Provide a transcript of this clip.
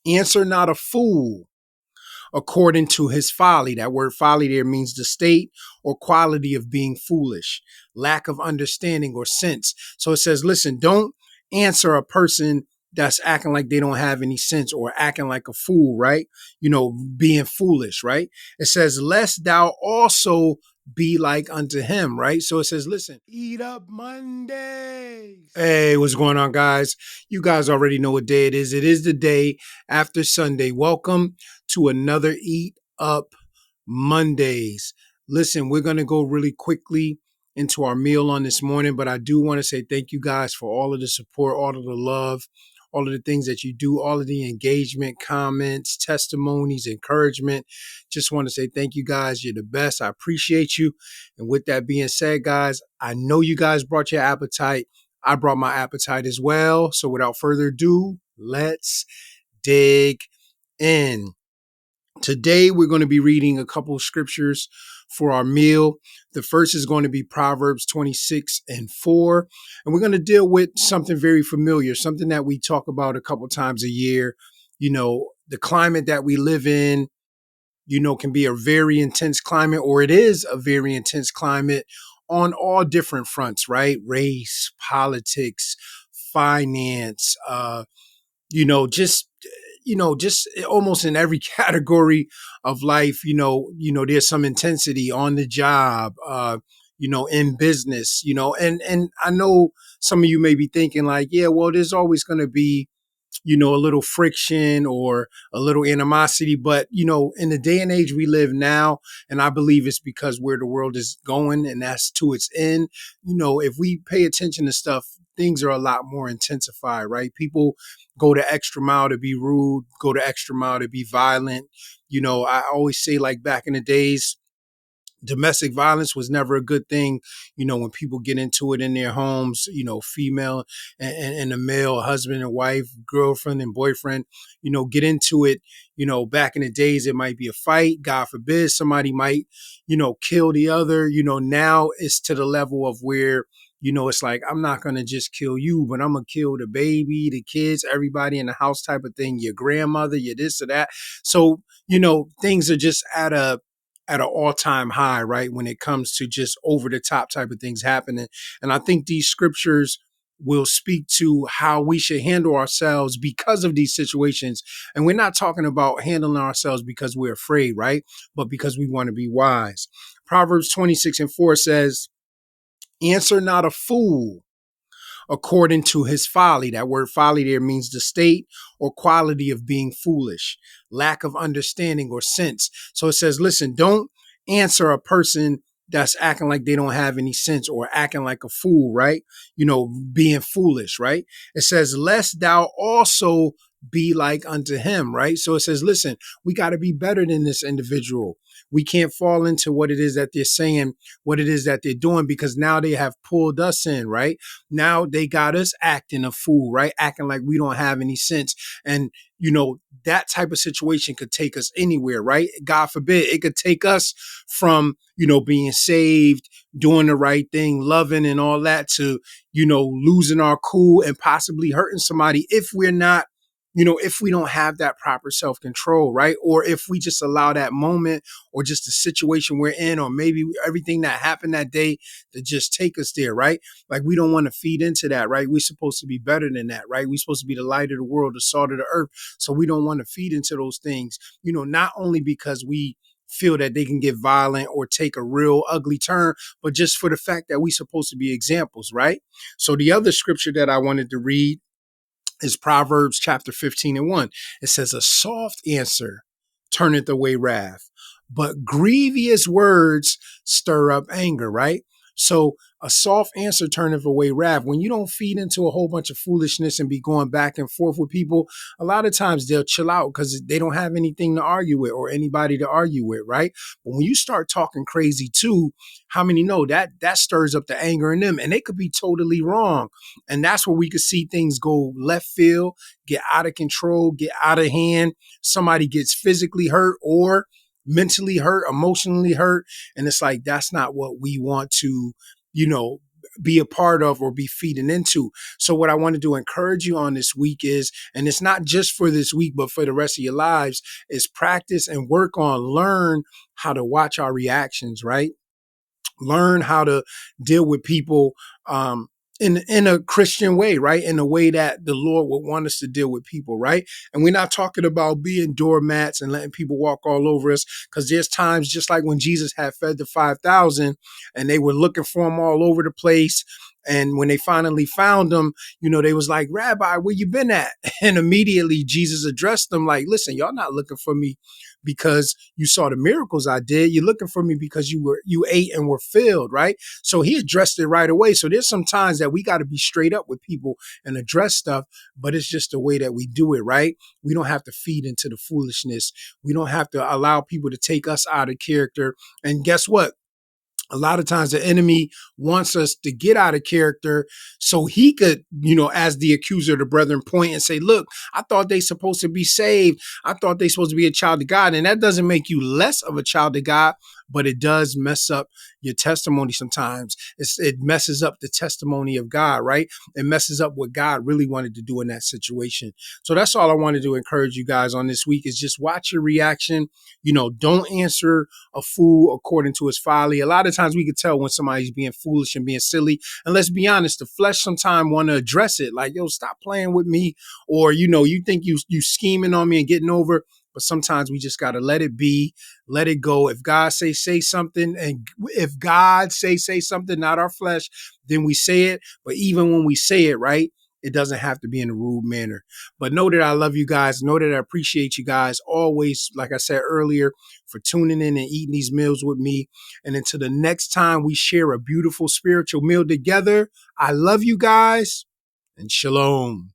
Answer not a fool according to his folly. That word folly there means the state or quality of being foolish, lack of understanding or sense. So it says, listen, don't answer a person that's acting like they don't have any sense or acting like a fool, right? Being foolish, right? It says, lest thou also be like unto him, right? So it says, listen, eat up Mondays. Hey, what's going on, guys? You guys already know what day it is. It is the day after Sunday. Welcome to another Eat Up Mondays. Listen, we're going to go really quickly into our meal on this morning, but I do want to say thank you guys for all of the support, all of the love, all of the things that you do, all of the engagement, comments, testimonies, encouragement. Just want to say thank you guys. You're the best. I appreciate you. And with that being said, guys, I know you guys brought your appetite. I brought my appetite as well. So without further ado, let's dig in. Today, we're going to be reading a couple of scriptures for our meal. The first is going to be Proverbs 26:4. And we're going to deal with something very familiar, something that we talk about a couple times a year. The climate that we live in, can be a very intense climate, or it is a very intense climate on all different fronts, right? Race, politics, finance, just almost in every category of life, there's some intensity on the job, in business, and I know some of you may be thinking like, yeah, well, there's always going to be, a little friction or a little animosity. But, in the day and age we live now, and I believe it's because where the world is going and that's to its end, if we pay attention to stuff, things are a lot more intensified, right? People go the extra mile to be rude, go the extra mile to be violent. I always say, like, back in the days, domestic violence was never a good thing. When people get into it in their homes, female and a male, husband and wife, girlfriend and boyfriend, get into it. Back in the days, it might be a fight. God forbid, somebody might, kill the other. Now it's to the level of where, it's like, I'm not going to just kill you, but I'm going to kill the baby, the kids, everybody in the house type of thing, your grandmother, your this or that. So, things are just at an all-time high, right? When it comes to just over the top type of things happening. And I think these scriptures will speak to how we should handle ourselves because of these situations. And we're not talking about handling ourselves because we're afraid, right? But because we want to be wise. Proverbs 26:4 says, answer not a fool according to his folly. That word folly there means the state or quality of being foolish, lack of understanding or sense. So it says, listen, don't answer a person that's acting like they don't have any sense or acting like a fool, right? Being foolish, right? It says, lest thou also be like unto him, right? So it says, listen, we got to be better than this individual. We can't fall into what it is that they're saying, what it is that they're doing, because now they have pulled us in, right? Now they got us acting a fool, right? Acting like we don't have any sense. And, that type of situation could take us anywhere, right? God forbid, it could take us from, being saved, doing the right thing, loving and all that to, losing our cool and possibly hurting somebody if we're not, if we don't have that proper self-control, right? Or if we just allow that moment or just the situation we're in, or maybe everything that happened that day to just take us there, right? Like, we don't want to feed into that, right? We're supposed to be better than that, right? We're supposed to be the light of the world, the salt of the earth. So we don't want to feed into those things, not only because we feel that they can get violent or take a real ugly turn, but just for the fact that we're supposed to be examples, right? So the other scripture that I wanted to read is Proverbs chapter 15:1. It says, a soft answer turneth away wrath, but grievous words stir up anger, right? So a soft answer turneth away wrath. When you don't feed into a whole bunch of foolishness and be going back and forth with people, a lot of times they'll chill out because they don't have anything to argue with or anybody to argue with, right? But when you start talking crazy too, how many know that stirs up the anger in them, and they could be totally wrong. And that's where we could see things go left field, get out of control, get out of hand. Somebody gets physically hurt or mentally hurt, emotionally hurt. And it's like, that's not what we want to, be a part of or be feeding into. So what I wanted to encourage you on this week is, and it's not just for this week, but for the rest of your lives, is practice and work on, learn how to watch our reactions, right? Learn how to deal with people in a Christian way, right? In a way that the Lord would want us to deal with people, right? And we're not talking about being doormats and letting people walk all over us, because there's times just like when Jesus had fed the 5,000 and they were looking for him all over the place. And when they finally found him, they was like, Rabbi, where you been at? And immediately Jesus addressed them like, listen, y'all not looking for me because you saw the miracles I did. You're looking for me because you ate and were filled, right? So he addressed it right away. So there's some times that we got to be straight up with people and address stuff, but it's just the way that we do it, right? We don't have to feed into the foolishness. We don't have to allow people to take us out of character. And guess what? A lot of times the enemy wants us to get out of character so he could, as the accuser of the brethren, point and say, look, I thought they supposed to be saved. I thought they supposed to be a child of God. And that doesn't make you less of a child of God, but it does mess up your testimony sometimes. It messes up the testimony of God, right? It messes up what God really wanted to do in that situation. So that's all I wanted to encourage you guys on this week is just watch your reaction. Don't answer a fool according to his folly. A lot of times we can tell when somebody's being foolish and being silly. And let's be honest, the flesh sometimes want to address it like, yo, stop playing with me. Or, you think you scheming on me and getting over. But sometimes we just got to let it be, let it go. If God say something, and if God say something, not our flesh, then we say it. But even when we say it, right, it doesn't have to be in a rude manner. But know that I love you guys. Know that I appreciate you guys always, like I said earlier, for tuning in and eating these meals with me. And until the next time we share a beautiful spiritual meal together, I love you guys and shalom.